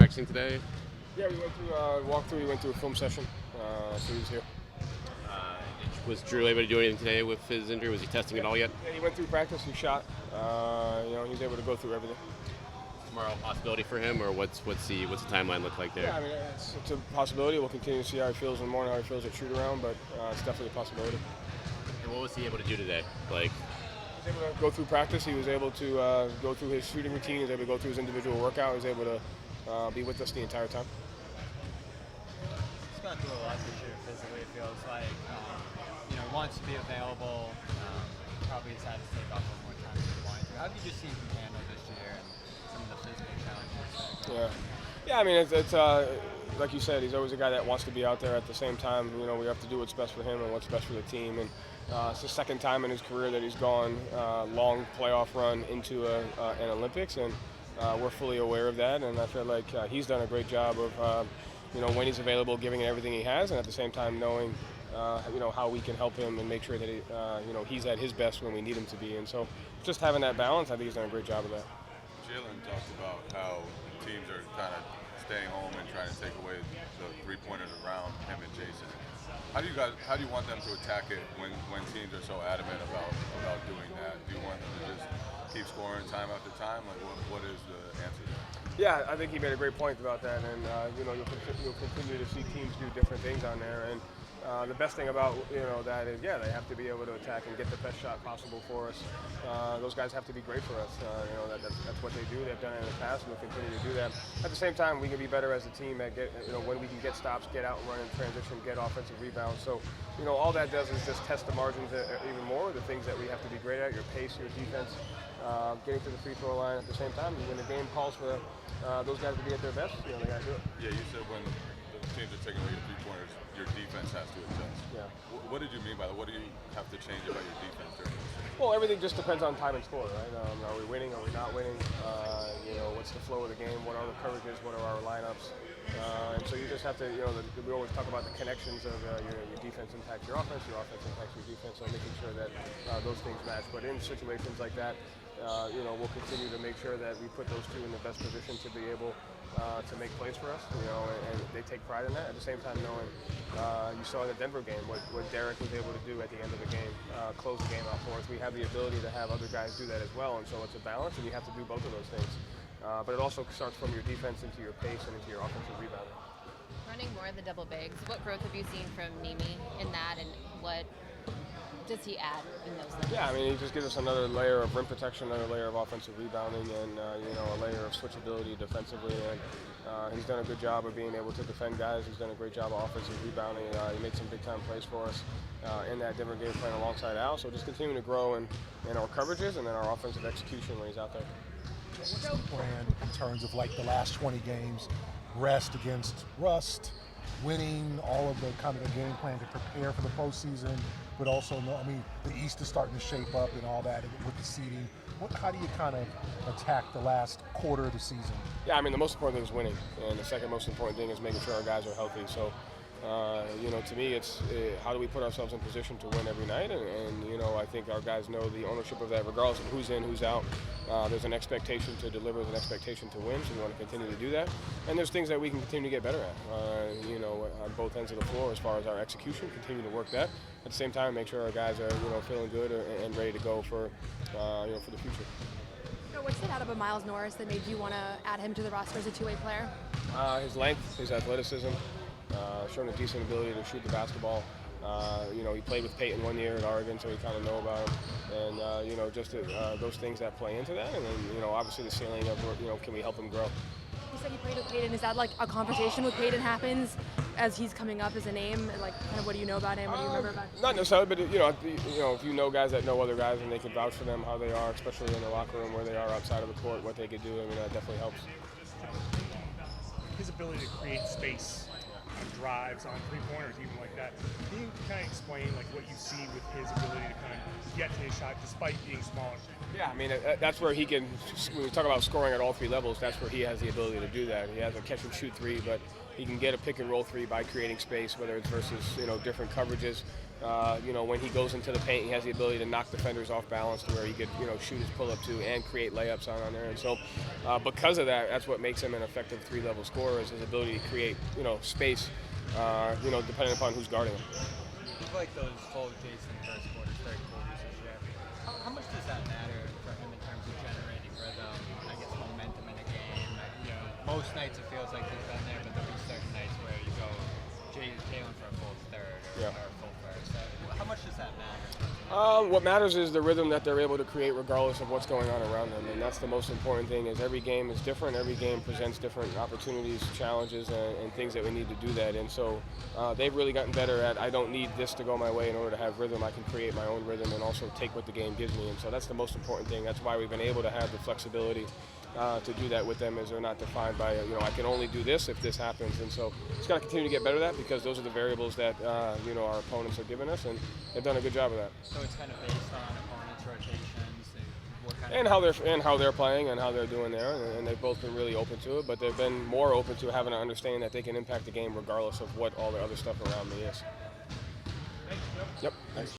practicing today? Yeah, we went through walkthrough. We went through a film session. So he was here. Was Jrue able to do anything today with his injury? Was he testing it all yet? Yeah, he went through practice. He shot. He was able to go through everything. Tomorrow, a possibility for him, or what's the timeline look like there? Yeah, I mean, it's a possibility. We'll continue to see how he feels in the morning, how he feels at shoot around, but it's definitely a possibility. And what was he able to do today? Like, he was able to go through practice. He was able to go through his shooting routine. He was able to go through his individual workout. He was able to be with us the entire time. He's gone through a lot this year physically, it feels like. Wants to be available. Probably has had to take off a little more time than he wanted to. How have you just seen him handle this year and some of the physical challenges? Yeah. I mean, it's like you said, he's always a guy that wants to be out there. At the same time, we have to do what's best for him and what's best for the team. And it's the second time in his career that he's gone long playoff run into an Olympics, and we're fully aware of that. And I feel like he's done a great job of, when he's available, giving it everything he has, and at the same time knowing, how we can help him and make sure that he's at his best when we need him to be. And so just having that balance, I think he's done a great job of that. Jalen talked about how teams are kind of staying home and trying to take away the three-pointers around him and Jason. How do you want them to attack it when teams are so adamant about doing that? Do you want them to just keep scoring time after time? Like, what is the answer? Yeah, I think he made a great point about that, and you'll continue to see teams do different things on there. And the best thing about that is, they have to be able to attack and get the best shot possible for us. Those guys have to be great for us. That's what they do. They've done it in the past, and they'll continue to do that. At the same time, we can be better as a team at when we can get stops, get out and run in transition, get offensive rebounds. So all that does is just test the margins even more. The things that we have to be great at: your pace, your defense, getting to the free throw line. At the same time, when the game calls for those guys to be at their best, they got to do it. Yeah, you said when the teams are taking away your three-pointers, your defense has to adjust. Yeah. What did you mean by that? What do you have to change about your defense during this? Well, everything just depends on time and score, right? Are we winning? Are we not winning? What's the flow of the game? What are the coverages? What are our lineups? And so you just have to, we always talk about the connections of your defense impacts your offense impacts your defense, so making sure that those things match. But in situations like that, we'll continue to make sure that we put those two in the best position to be able to make plays for us, and they take pride in that. At the same time, knowing you saw in the Denver game what Derek was able to do at the end of the game, close the game out for us. We have the ability to have other guys do that as well, and so it's a balance, and you have to do both of those things. But it also starts from your defense into your pace and into your offensive rebounding. Running more of the double bigs, what growth have you seen from Nimi in that, and what does he add in those things? Yeah, I mean, he just gives us another layer of rim protection, another layer of offensive rebounding, and a layer of switchability defensively. And he's done a good job of being able to defend guys. He's done a great job of offensive rebounding. He made some big-time plays for us in that Denver game playing alongside Al. So just continuing to grow in our coverages and then our offensive execution when he's out there. What's the plan in terms of like the last 20 games, rest against rust, winning, all of the kind of the game plan to prepare for the postseason, but also, the East is starting to shape up and all that with the seeding. How do you kind of attack the last quarter of the season? Yeah, the most important thing is winning, and the second most important thing is making sure our guys are healthy. So, to me, it's how do we put ourselves in position to win every night, and I think our guys know the ownership of that, regardless of who's in, who's out. There's an expectation to deliver, there's an expectation to win, so we want to continue to do that. And there's things that we can continue to get better at, on both ends of the floor as far as our execution, continue to work that. At the same time, make sure our guys are, feeling good and ready to go for the future. What stood out about Miles Norris that made you want to add him to the roster as a two-way player? His length, his athleticism, showing a decent ability to shoot the basketball. He played with Peyton 1 year at Oregon, so we kind of know about him. And, just those things that play into that. And then, obviously the ceiling of, can we help him grow? You said you played with Peyton. Is that like a conversation with Peyton happens as he's coming up as a name? And, kind of what do you know about him? What do you remember about him? Not necessarily, but, if you know guys that know other guys and they can vouch for them, how they are, especially in the locker room, where they are outside of the court, what they could do, that definitely helps. His ability to create space on drives, on three-pointers, even like that. Can you kind of explain what you see with his ability to kind of get to his shot despite being smaller? Yeah, that's where he can, when we talk about scoring at all three levels, that's where he has the ability to do that. He has a catch and shoot three, but he can get a pick and roll three by creating space, whether it's versus, different coverages. When he goes into the paint, he has the ability to knock defenders off balance to where he could, shoot his pull-up too and create layups on there. And so because of that, that's what makes him an effective three-level scorer is his ability to create, space, depending upon who's guarding him. You've like those full Jason first quarters, third quarters this year. How much does that matter for him in terms of generating rhythm, I guess momentum in a game? Most nights it feels like he's been there, but there'll be certain nights where you go Jalen for a full third or a full first. So how much does that matter? What matters is the rhythm that they're able to create regardless of what's going on around them, and that's the most important thing. Is every game is different. Every game presents different opportunities, challenges, and things that we need to do that. And so they've really gotten better at, I don't need this to go my way in order to have rhythm. I can create my own rhythm and also take what the game gives me. And so that's the most important thing. That's why we've been able to have the flexibility to do that with them, is they're not defined by, I can only do this if this happens. And so it's got to continue to get better at that, because those are the variables that, our opponents are giving us, and they've done a good job of that. So it's kind of based on opponents' rotations, what kind and how they're playing and how they're doing there, and they've both been really open to it, but they've been more open to having an understanding that they can impact the game regardless of what all the other stuff around me is. Thank you. Yep. Thanks.